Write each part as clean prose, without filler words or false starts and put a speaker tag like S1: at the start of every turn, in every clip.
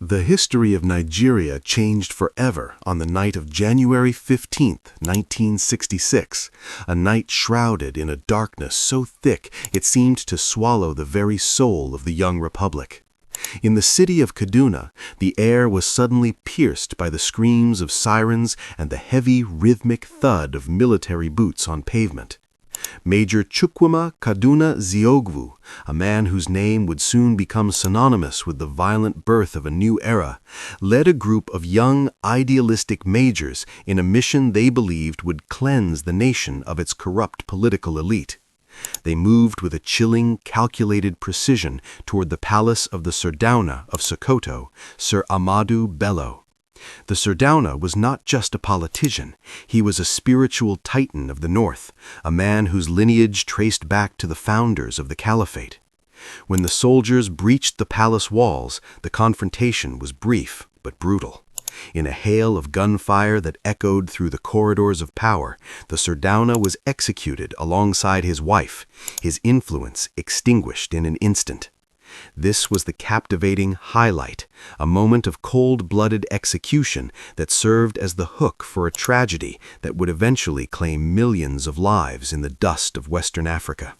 S1: The history of Nigeria changed forever on the night of January 15, 1966, a night shrouded in a darkness so thick it seemed to swallow the very soul of the young republic. In the city of Kaduna, the air was suddenly pierced by the screams of sirens and the heavy, rhythmic thud of military boots on pavement. Major Chukwuemeka Odumegwu Ojukwu, a man whose name would soon become synonymous with the violent birth of a new era, led a group of young, idealistic majors in a mission they believed would cleanse the nation of its corrupt political elite. They moved with a chilling, calculated precision toward the palace of the Sardauna of Sokoto, Sir Ahmadu Bello. The Sardauna was not just a politician, he was a spiritual titan of the north, a man whose lineage traced back to the founders of the caliphate. When the soldiers breached the palace walls, the confrontation was brief but brutal. In a hail of gunfire that echoed through the corridors of power, the Sardauna was executed alongside his wife, his influence extinguished in an instant. This was the captivating highlight, a moment of cold-blooded execution that served as the hook for a tragedy that would eventually claim millions of lives in the dust of Western Africa.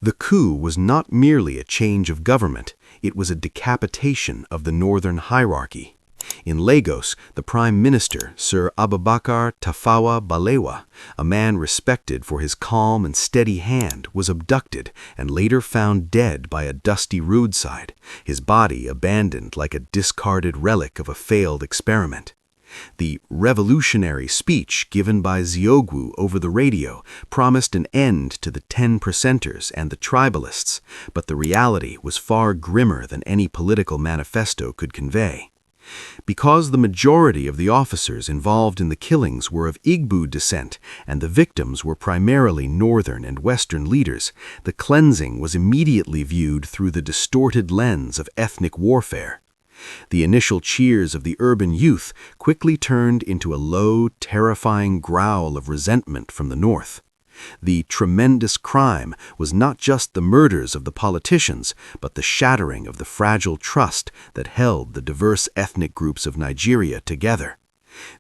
S1: The coup was not merely a change of government, it was a decapitation of the northern hierarchy. In Lagos, the Prime Minister, Sir Abubakar Tafawa Balewa, a man respected for his calm and steady hand, was abducted and later found dead by a dusty roadside, his body abandoned like a discarded relic of a failed experiment. The revolutionary speech given by Ojukwu over the radio promised an end to the 10%ers and the tribalists, but the reality was far grimmer than any political manifesto could convey. Because the majority of the officers involved in the killings were of Igbo descent and the victims were primarily northern and western leaders, the cleansing was immediately viewed through the distorted lens of ethnic warfare. The initial cheers of the urban youth quickly turned into a low, terrifying growl of resentment from the north. The tremendous crime was not just the murders of the politicians, but the shattering of the fragile trust that held the diverse ethnic groups of Nigeria together.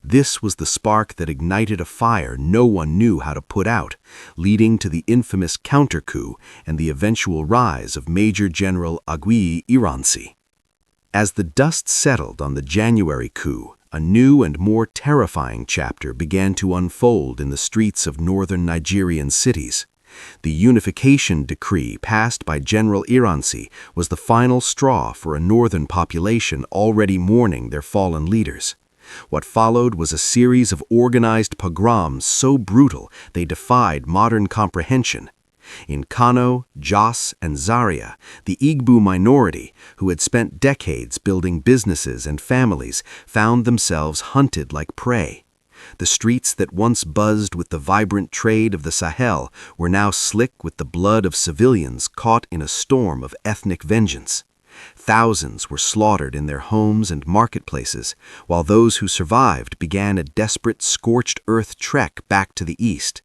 S1: This was the spark that ignited a fire no one knew how to put out, leading to the infamous counter-coup and the eventual rise of Major General Agui Ironsi. As the dust settled on the January coup, a new and more terrifying chapter began to unfold in the streets of northern Nigerian cities. The unification decree passed by General Ironsi was the final straw for a northern population already mourning their fallen leaders. What followed was a series of organized pogroms so brutal they defied modern comprehension. In Kano, Jos, and Zaria, the Igbo minority, who had spent decades building businesses and families, found themselves hunted like prey. The streets that once buzzed with the vibrant trade of the Sahel were now slick with the blood of civilians caught in a storm of ethnic vengeance. Thousands were slaughtered in their homes and marketplaces, while those who survived began a desperate scorched earth trek back to the east.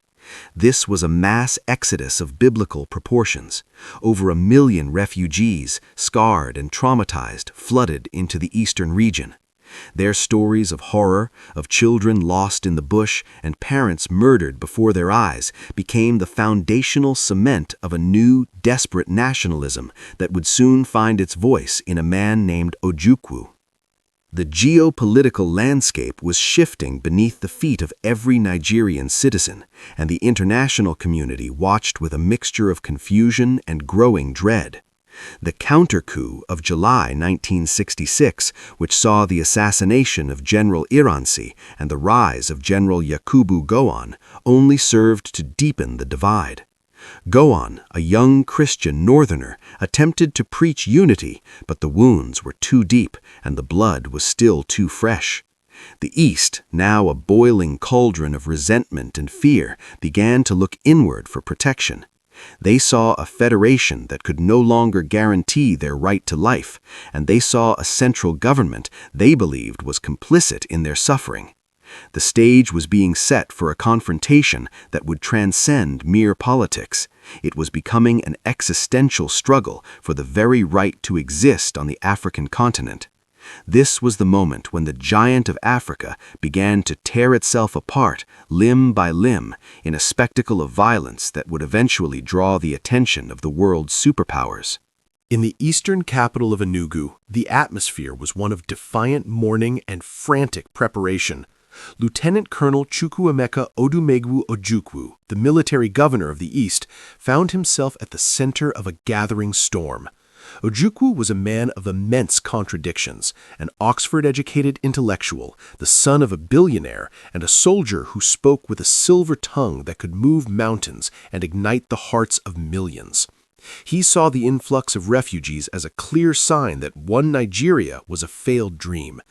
S1: This was a mass exodus of biblical proportions. Over 1 million refugees, scarred and traumatized, flooded into the eastern region. Their stories of horror, of children lost in the bush and parents murdered before their eyes, became the foundational cement of a new, desperate nationalism that would soon find its voice in a man named Ojukwu. The geopolitical landscape was shifting beneath the feet of every Nigerian citizen, and the international community watched with a mixture of confusion and growing dread. The counter-coup of July 1966, which saw the assassination of General Ironsi and the rise of General Yakubu Gowon, only served to deepen the divide. Gowon, a young Christian northerner, attempted to preach unity, but the wounds were too deep and the blood was still too fresh. The East, now a boiling cauldron of resentment and fear, began to look inward for protection. They saw a federation that could no longer guarantee their right to life, and they saw a central government they believed was complicit in their suffering. The stage was being set for a confrontation that would transcend mere politics. It was becoming an existential struggle for the very right to exist on the African continent.
S2: This was the moment when the giant of Africa began to tear itself apart, limb by limb, in a spectacle of violence that would eventually draw the attention of the world's superpowers.
S1: In the eastern capital of Enugu, the atmosphere was one of defiant mourning and frantic preparation. Lieutenant Colonel Chukwuemeka Odumegwu Ojukwu, the military governor of the East, found himself at the center of a gathering storm. Ojukwu was a man of immense contradictions, an Oxford-educated intellectual, the son of a billionaire, and a soldier who spoke with a silver tongue that could move mountains and ignite the hearts of millions. He saw the influx of refugees as a clear sign that one Nigeria was a failed dream.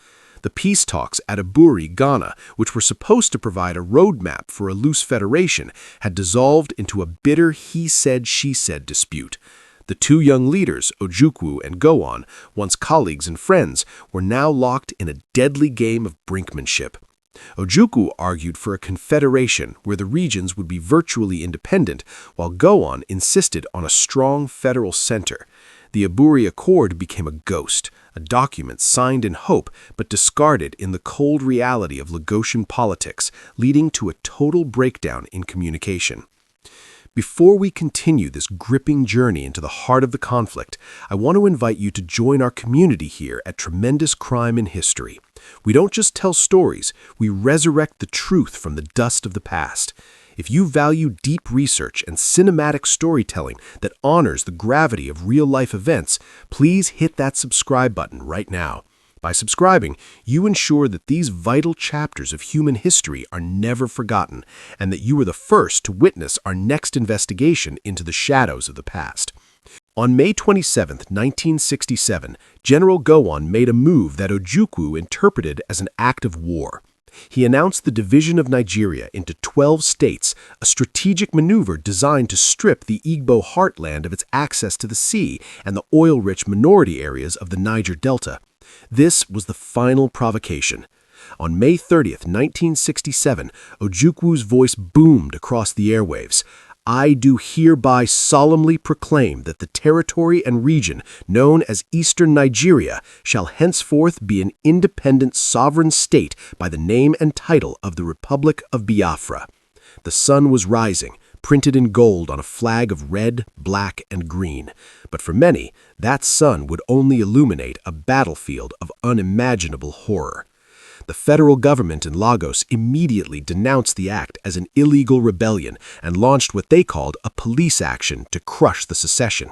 S1: The peace talks at Aburi, Ghana, which were supposed to provide a roadmap for a loose federation, had dissolved into a bitter he-said, she-said dispute. The two young leaders, Ojukwu and Gowon, once colleagues and friends, were now locked in a deadly game of brinkmanship. Ojukwu argued for a confederation where the regions would be virtually independent, while Gowon insisted on a strong federal center. The Aburi Accord became a ghost, a document signed in hope but discarded in the cold reality of Lagosian politics, leading to a total breakdown in communication. Before we continue this gripping journey into the heart of the conflict, I want to invite you to join our community here at Tremendous Crime in History. We don't just tell stories, we resurrect the truth from the dust of the past. If you value deep research and cinematic storytelling that honors the gravity of real-life events, please hit that subscribe button right now. By subscribing, you ensure that these vital chapters of human history are never forgotten, and that you are the first to witness our next investigation into the shadows of the past. On May 27, 1967, General Gowon made a move that Ojukwu interpreted as an act of war. He announced the division of Nigeria into 12 states, a strategic maneuver designed to strip the Igbo heartland of its access to the sea and the oil-rich minority areas of the Niger Delta. This was the final provocation. On May 30, 1967, Ojukwu's voice boomed across the airwaves. I do hereby solemnly proclaim that the territory and region known as Eastern Nigeria shall henceforth be an independent sovereign state by the name and title of the Republic of Biafra. The sun was rising, printed in gold on a flag of red, black, and green. But for many, that sun would only illuminate a battlefield of unimaginable horror. The federal government in Lagos immediately denounced the act as an illegal rebellion and launched what they called a police action to crush the secession.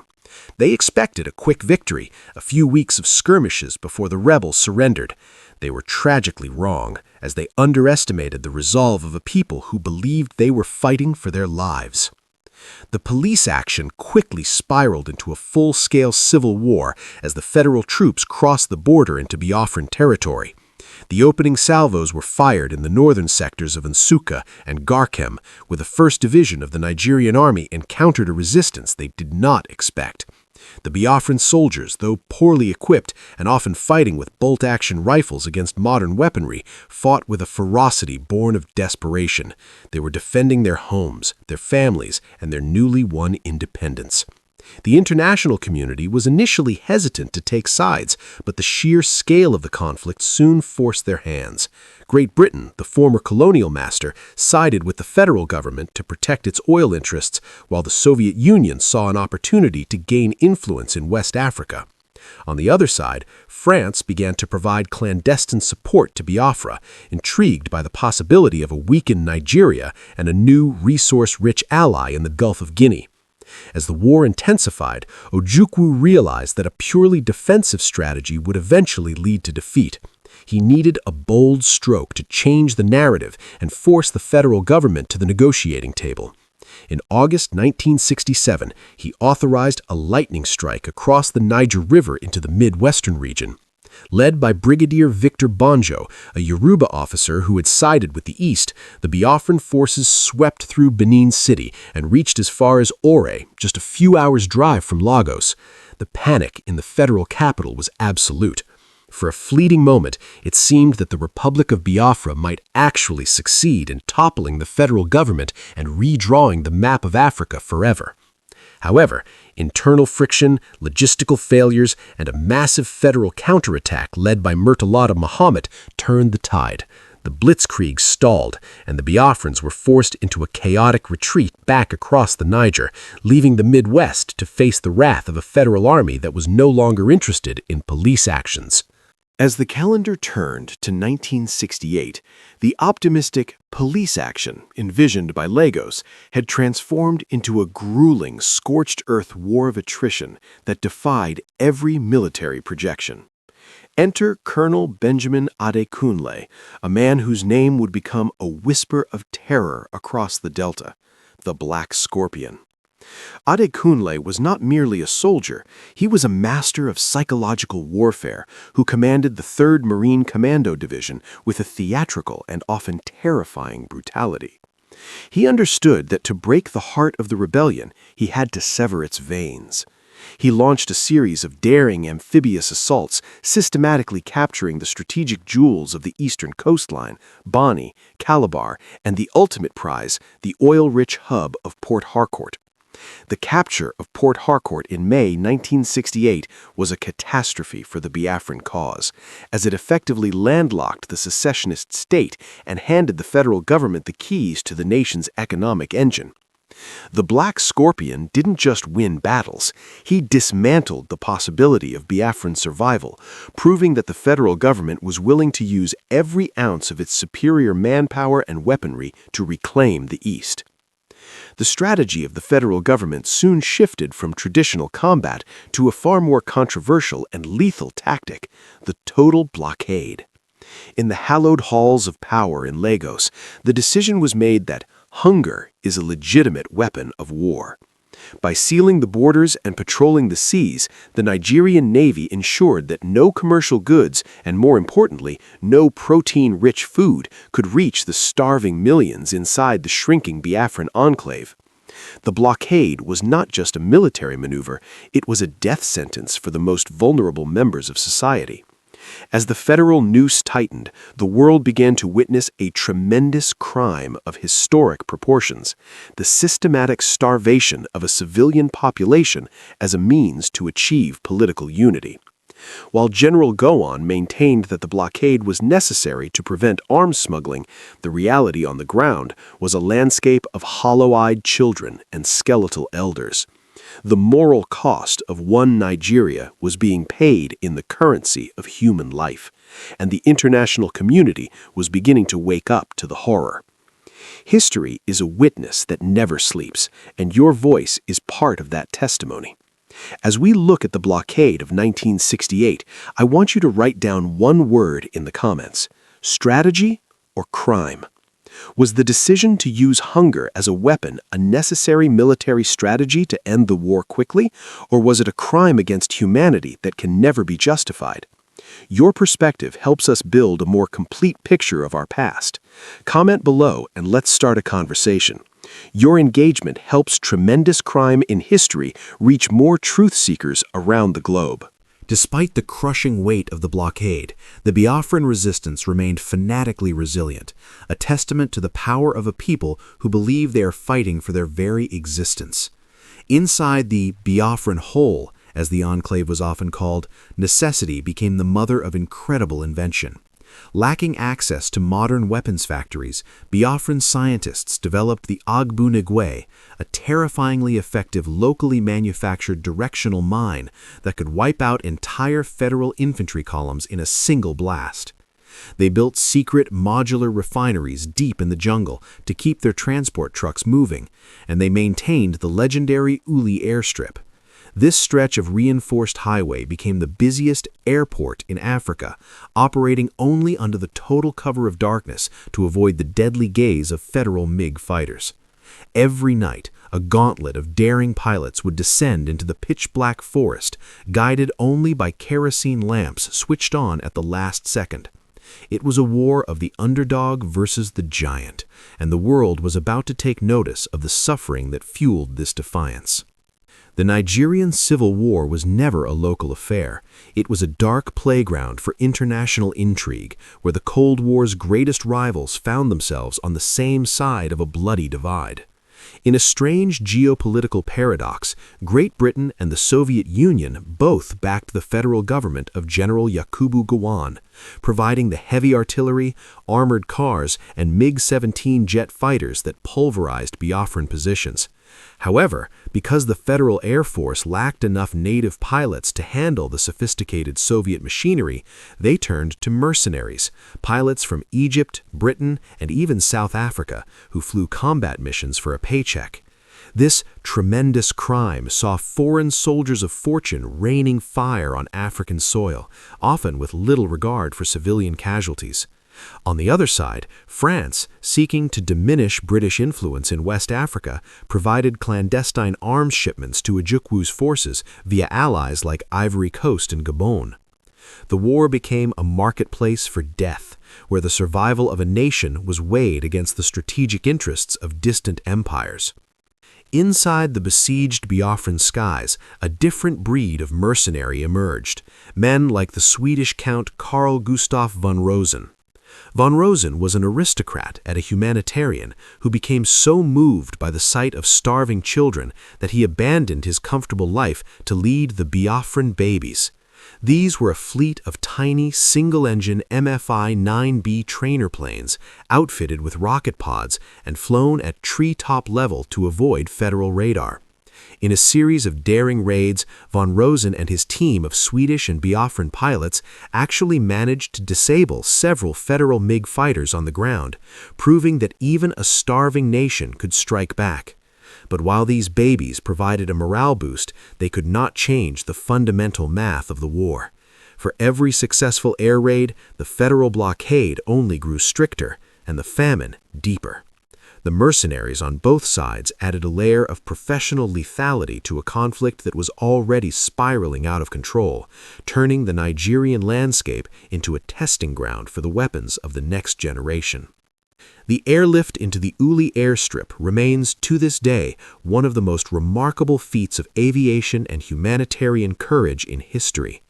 S1: They expected a quick victory, a few weeks of skirmishes before the rebels surrendered. They were tragically wrong, as they underestimated the resolve of a people who believed they were fighting for their lives. The police action quickly spiraled into a full-scale civil war as the federal troops crossed the border into Biafran territory. The opening salvos were fired in the northern sectors of Nsukka and Garkem, where the 1st Division of the Nigerian Army encountered a resistance they did not expect. The Biafran soldiers, though poorly equipped and often fighting with bolt-action rifles against modern weaponry, fought with a ferocity born of desperation. They were defending their homes, their families, and their newly won independence. The international community was initially hesitant to take sides, but the sheer scale of the conflict soon forced their hands. Great Britain, the former colonial master, sided with the federal government to protect its oil interests, while the Soviet Union saw an opportunity to gain influence in West Africa. On the other side, France began to provide clandestine support to Biafra, intrigued by the possibility of a weakened Nigeria and a new resource-rich ally in the Gulf of Guinea. As the war intensified, Ojukwu realized that a purely defensive strategy would eventually lead to defeat. He needed a bold stroke to change the narrative and force the federal government to the negotiating table. In August 1967, he authorized a lightning strike across the Niger River into the Midwestern region. Led by Brigadier Victor Bonjo, a Yoruba officer who had sided with the East, the Biafran forces swept through Benin City and reached as far as Ore, just a few hours' drive from Lagos. The panic in the federal capital was absolute. For a fleeting moment, it seemed that the Republic of Biafra might actually succeed in toppling the federal government and redrawing the map of Africa forever.
S2: However, internal friction, logistical failures, and a massive federal counterattack led by Murtalata Muhammad turned the tide. The blitzkrieg stalled, and the Biafrans were forced into a chaotic retreat back across the Niger, leaving the Midwest to face the wrath of a federal army that was no longer interested in police actions.
S1: As the calendar turned to 1968, the optimistic police action envisioned by Lagos had transformed into a grueling, scorched-earth war of attrition that defied every military projection. Enter Colonel Benjamin Adekunle, a man whose name would become a whisper of terror across the Delta, the Black Scorpion. Adekunle was not merely a soldier, he was a master of psychological warfare who commanded the 3rd Marine Commando Division with a theatrical and often terrifying brutality. He understood that to break the heart of the rebellion, he had to sever its veins. He launched a series of daring amphibious assaults, systematically capturing the strategic jewels of the eastern coastline, Bonny, Calabar, and the ultimate prize, the oil-rich hub of Port Harcourt. The capture of Port Harcourt in May 1968 was a catastrophe for the Biafran cause, as it effectively landlocked the secessionist state and handed the federal government the keys to the nation's economic engine. The Black Scorpion didn't just win battles, he dismantled the possibility of Biafran survival, proving that the federal government was willing to use every ounce of its superior manpower and weaponry to reclaim the East. The strategy of the federal government soon shifted from traditional combat to a far more controversial and lethal tactic, the total blockade. In the hallowed halls of power in Lagos, the decision was made that hunger is a legitimate weapon of war. By sealing the borders and patrolling the seas, the Nigerian Navy ensured that no commercial goods, and more importantly, no protein-rich food, could reach the starving millions inside the shrinking Biafran enclave. The blockade was not just a military maneuver, it was a death sentence for the most vulnerable members of society. As the federal noose tightened, the world began to witness a tremendous crime of historic proportions, the systematic starvation of a civilian population as a means to achieve political unity. While General Gowon maintained that the blockade was necessary to prevent arms smuggling, the reality on the ground was a landscape of hollow-eyed children and skeletal elders. The moral cost of one Nigeria was being paid in the currency of human life, and the international community was beginning to wake up to the horror. History is a witness that never sleeps, and your voice is part of that testimony. As we look at the blockade of 1968, I want you to write down one word in the comments: strategy or crime. Was the decision to use hunger as a weapon a necessary military strategy to end the war quickly, or was it a crime against humanity that can never be justified? Your perspective helps us build a more complete picture of our past. Comment below and let's start a conversation. Your engagement helps tremendous crime in history reach more truth seekers around the globe.
S2: Despite the crushing weight of the blockade, the Biafran resistance remained fanatically resilient, a testament to the power of a people who believe they are fighting for their very existence. Inside the Biafran hole, as the enclave was often called, necessity became the mother of incredible invention. Lacking access to modern weapons factories, Biafran scientists developed the Ogbunigwe, a terrifyingly effective locally manufactured directional mine that could wipe out entire federal infantry columns in a single blast. They built secret modular refineries deep in the jungle to keep their transport trucks moving, and they maintained the legendary Uli airstrip. This stretch of reinforced highway became the busiest airport in Africa, operating only under the total cover of darkness to avoid the deadly gaze of federal MiG fighters. Every night, a gauntlet of daring pilots would descend into the pitch-black forest, guided only by kerosene lamps switched on at the last second. It was a war of the underdog versus the giant, and the world was about to take notice of the suffering that fueled this defiance. The Nigerian Civil War was never a local affair. It was a dark playground for international intrigue, where the Cold War's greatest rivals found themselves on the same side of a bloody divide. In a strange geopolitical paradox, Great Britain and the Soviet Union both backed the federal government of General Yakubu Gowon, providing the heavy artillery, armored cars, and MiG-17 jet fighters that pulverized Biafran positions. However, because the Federal Air Force lacked enough native pilots to handle the sophisticated Soviet machinery, they turned to mercenaries, pilots from Egypt, Britain, and even South Africa, who flew combat missions for a paycheck. This tremendous crime saw foreign soldiers of fortune raining fire on African soil, often with little regard for civilian casualties. On the other side, France, seeking to diminish British influence in West Africa, provided clandestine arms shipments to Ojukwu's forces via allies like Ivory Coast and Gabon. The war became a marketplace for death, where the survival of a nation was weighed against the strategic interests of distant empires. Inside the besieged Biafran skies, a different breed of mercenary emerged, men like the Swedish Count Carl Gustaf von Rosen. Von Rosen was an aristocrat and a humanitarian who became so moved by the sight of starving children that he abandoned his comfortable life to lead the Biafran babies. These were a fleet of tiny, single-engine MFI-9B trainer planes outfitted with rocket pods and flown at tree-top level to avoid federal radar. In a series of daring raids, von Rosen and his team of Swedish and Biafran pilots actually managed to disable several federal MiG fighters on the ground, proving that even a starving nation could strike back. But while these babies provided a morale boost, they could not change the fundamental math of the war. For every successful air raid, the federal blockade only grew stricter and the famine deeper. The mercenaries on both sides added a layer of professional lethality to a conflict that was already spiraling out of control, turning the Nigerian landscape into a testing ground for the weapons of the next generation. The airlift into the Uli airstrip remains, to this day, one of the most remarkable feats of aviation and humanitarian courage in history.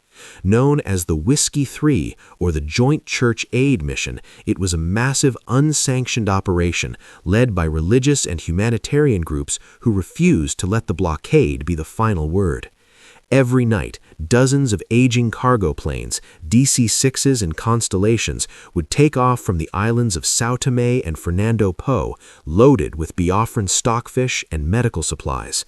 S2: Known as the Whiskey 3 or the Joint Church Aid Mission, it was a massive unsanctioned operation led by religious and humanitarian groups who refused to let the blockade be the final word. Every night, dozens of aging cargo planes, DC-6s and Constellations, would take off from the islands of Sao Tome and Fernando Po, loaded with Biafran stockfish and medical supplies.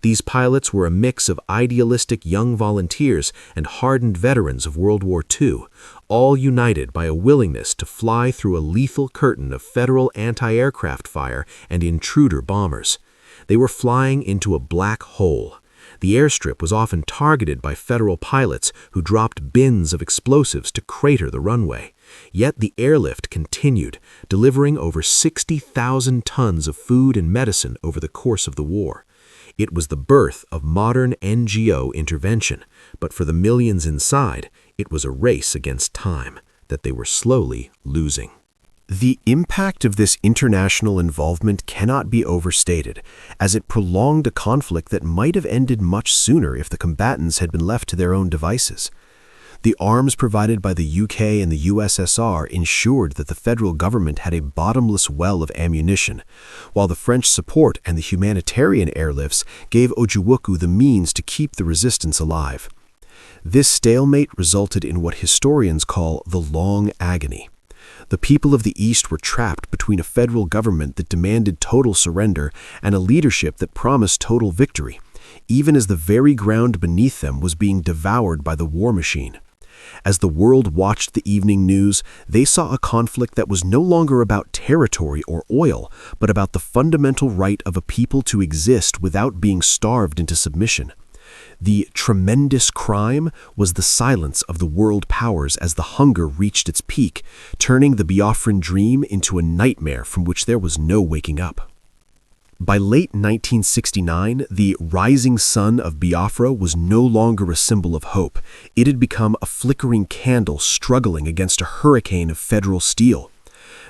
S2: These pilots were a mix of idealistic young volunteers and hardened veterans of World War II, all united by a willingness to fly through a lethal curtain of federal anti-aircraft fire and intruder bombers. They were flying into a black hole. The airstrip was often targeted by federal pilots who dropped bins of explosives to crater the runway. Yet the airlift continued, delivering over 60,000 tons of food and medicine over the course of the war. It was the birth of modern NGO intervention, but for the millions inside, it was a race against time that they were slowly losing. The impact of this international involvement cannot be overstated, as it prolonged a conflict that might have ended much sooner if the combatants had been left to their own devices. The arms provided by the UK and the USSR ensured that the federal government had a bottomless well of ammunition, while the French support and the humanitarian airlifts gave Ojukwu the means to keep the resistance alive. This stalemate resulted in what historians call the Long Agony. The people of the East were trapped between a federal government that demanded total surrender and a leadership that promised total victory, even as the very ground beneath them was being devoured by the war machine. As the world watched the evening news, they saw a conflict that was no longer about territory or oil, but about the fundamental right of a people to exist without being starved into submission. The tremendous crime was the silence of the world powers as the hunger reached its peak, turning the Biafran dream into a nightmare from which there was no waking up. By late 1969, the Rising Sun of Biafra was no longer a symbol of hope. It had become a flickering candle struggling against a hurricane of federal steel.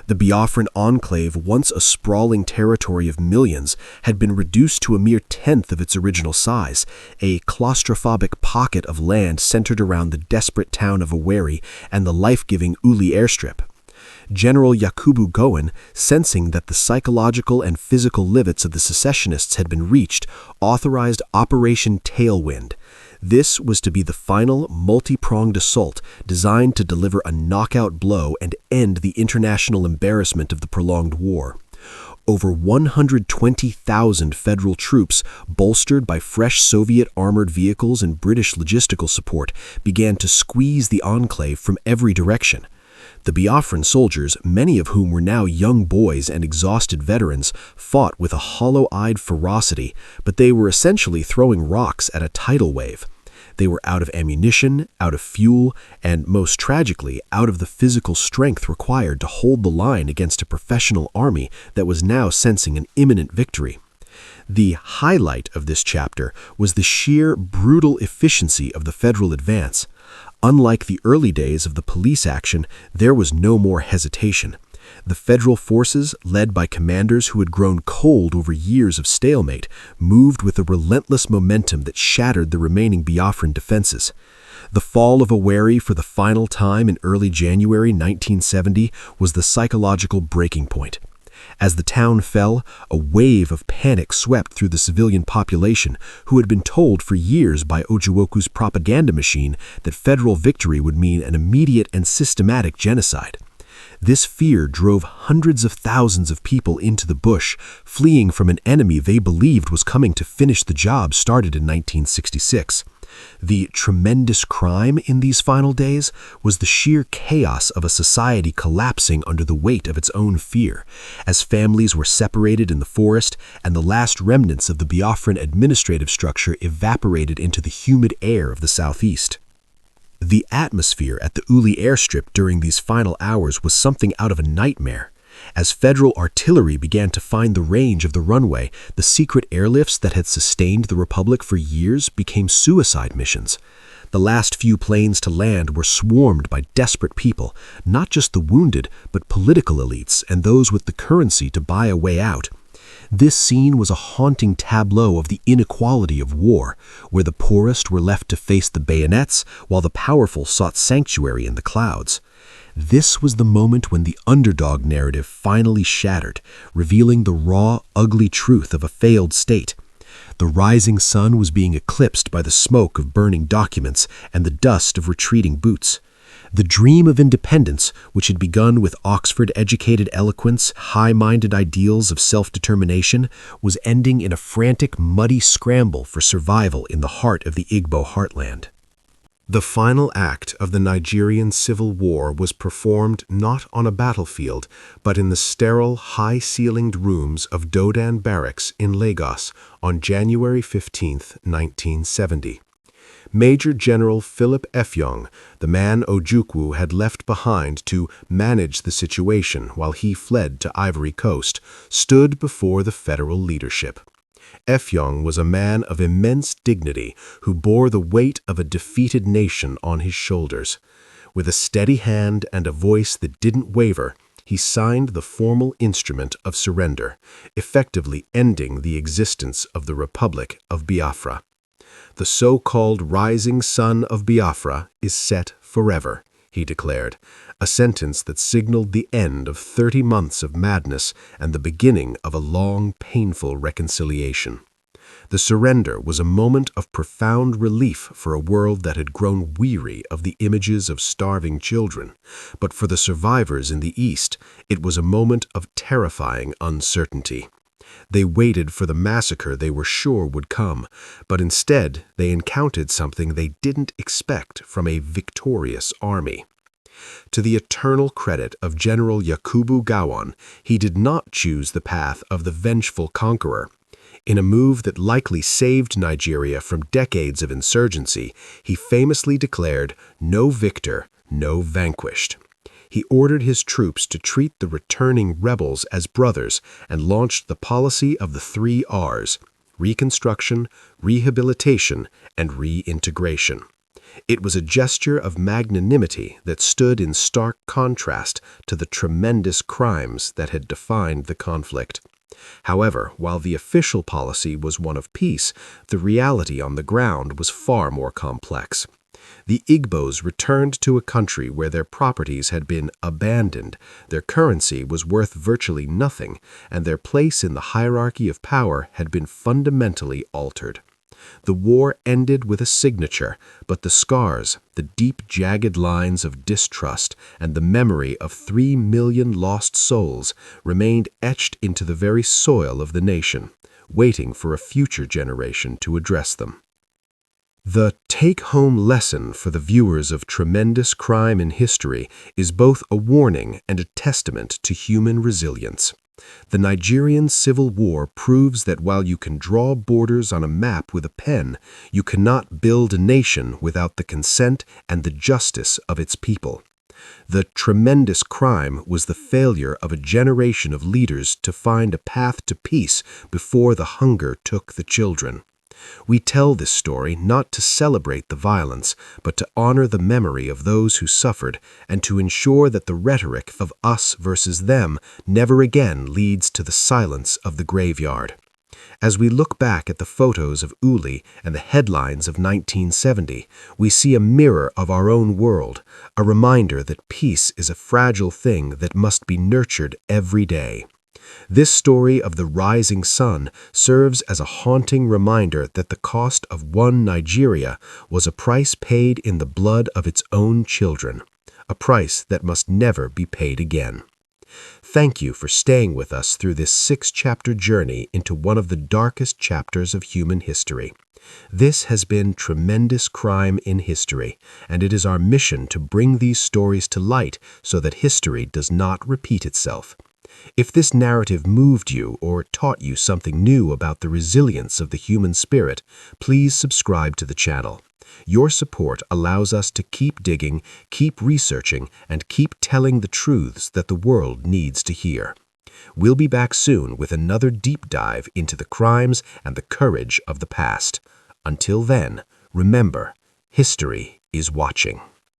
S2: The Biafran enclave, once a sprawling territory of millions, had been reduced to a mere tenth of its original size, a claustrophobic pocket of land centered around the desperate town of Owerri and the life-giving Uli airstrip. General Yakubu Gowon, sensing that the psychological and physical limits of the secessionists had been reached, authorized Operation Tailwind. This was to be the final multi-pronged assault designed to deliver a knockout blow and end the international embarrassment of the prolonged war. Over 120,000 federal troops, bolstered by fresh Soviet armored vehicles and British logistical support, began to squeeze the enclave from every direction. The Biafran soldiers, many of whom were now young boys and exhausted veterans, fought with a hollow-eyed ferocity, but they were essentially throwing rocks at a tidal wave. They were out of ammunition, out of fuel, and, most tragically, out of the physical strength required to hold the line against a professional army that was now sensing an imminent victory. The highlight of this chapter was the sheer brutal efficiency of the federal advance. Unlike the early days of the police action, there was no more hesitation. The federal forces, led by commanders who had grown cold over years of stalemate, moved with a relentless momentum that shattered the remaining Biafran defenses. The fall of Owerri for the final time in early January 1970 was the psychological breaking point. As the town fell, a wave of panic swept through the civilian population who had been told for years by Ojukwu's propaganda machine that federal victory would mean an immediate and systematic genocide. This fear drove hundreds of thousands of people into the bush, fleeing from an enemy they believed was coming to finish the job started in 1966. The tremendous crime in these final days was the sheer chaos of a society collapsing under the weight of its own fear, as families were separated in the forest and the last remnants of the Biafran administrative structure evaporated into the humid air of the southeast. The atmosphere at the Uli airstrip during these final hours was something out of a nightmare. As federal artillery began to find the range of the runway, the secret airlifts that had sustained the Republic for years became suicide missions. The last few planes to land were swarmed by desperate people, not just the wounded, but political elites and those with the currency to buy a way out. This scene was a haunting tableau of the inequality of war, where the poorest were left to face the bayonets while the powerful sought sanctuary in the clouds. This was the moment when the underdog narrative finally shattered, revealing the raw, ugly truth of a failed state. The rising sun was being eclipsed by the smoke of burning documents and the dust of retreating boots. The dream of independence, which had begun with Oxford-educated eloquence, high-minded ideals of self-determination, was ending in a frantic, muddy scramble for survival in the heart of the Igbo heartland.
S1: The final act of the Nigerian Civil War was performed not on a battlefield, but in the sterile, high-ceilinged rooms of Dodan Barracks in Lagos on January 15, 1970. Major General Philip Effiong, the man Ojukwu had left behind to manage the situation while he fled to Ivory Coast, stood before the federal leadership. Effiong was a man of immense dignity who bore the weight of a defeated nation on his shoulders. With a steady hand and a voice that didn't waver, he signed the formal instrument of surrender, effectively ending the existence of the Republic of Biafra. The so-called Rising Sun of Biafra is set forever, he declared, a sentence that signaled the end of 30 months of madness and the beginning of a long, painful reconciliation. The surrender was a moment of profound relief for a world that had grown weary of the images of starving children, but for the survivors in the East, it was a moment of terrifying uncertainty. They waited for the massacre they were sure would come, but instead they encountered something they didn't expect from a victorious army. To the eternal credit of General Yakubu Gowon, he did not choose the path of the vengeful conqueror. In a move that likely saved Nigeria from decades of insurgency, he famously declared, "No victor, no vanquished." He ordered his troops to treat the returning rebels as brothers and launched the policy of the 3 R's: reconstruction, rehabilitation, and reintegration. It was a gesture of magnanimity that stood in stark contrast to the tremendous crimes that had defined the conflict. However, while the official policy was one of peace, the reality on the ground was far more complex. The Igbos returned to a country where their properties had been abandoned, their currency was worth virtually nothing, and their place in the hierarchy of power had been fundamentally altered. The war ended with a signature, but the scars, the deep jagged lines of distrust, and the memory of 3 million lost souls remained etched into the very soil of the nation, waiting for a future generation to address them. The take-home lesson for the viewers of tremendous crime in history is both a warning and a testament to human resilience. The Nigerian Civil War proves that while you can draw borders on a map with a pen, you cannot build a nation without the consent and the justice of its people. The tremendous crime was the failure of a generation of leaders to find a path to peace before the hunger took the children. We tell this story not to celebrate the violence, but to honor the memory of those who suffered and to ensure that the rhetoric of us versus them never again leads to the silence of the graveyard. As we look back at the photos of Uli and the headlines of 1970, we see a mirror of our own world, a reminder that peace is a fragile thing that must be nurtured every day. This story of the Rising Sun serves as a haunting reminder that the cost of one Nigeria was a price paid in the blood of its own children, a price that must never be paid again. Thank you for staying with us through this 6-chapter journey into one of the darkest chapters of human history. This has been Tremendous Crime in History, and it is our mission to bring these stories to light so that history does not repeat itself. If this narrative moved you or taught you something new about the resilience of the human spirit, please subscribe to the channel. Your support allows us to keep digging, keep researching, and keep telling the truths that the world needs to hear. We'll be back soon with another deep dive into the crimes and the courage of the past. Until then, remember, history is watching.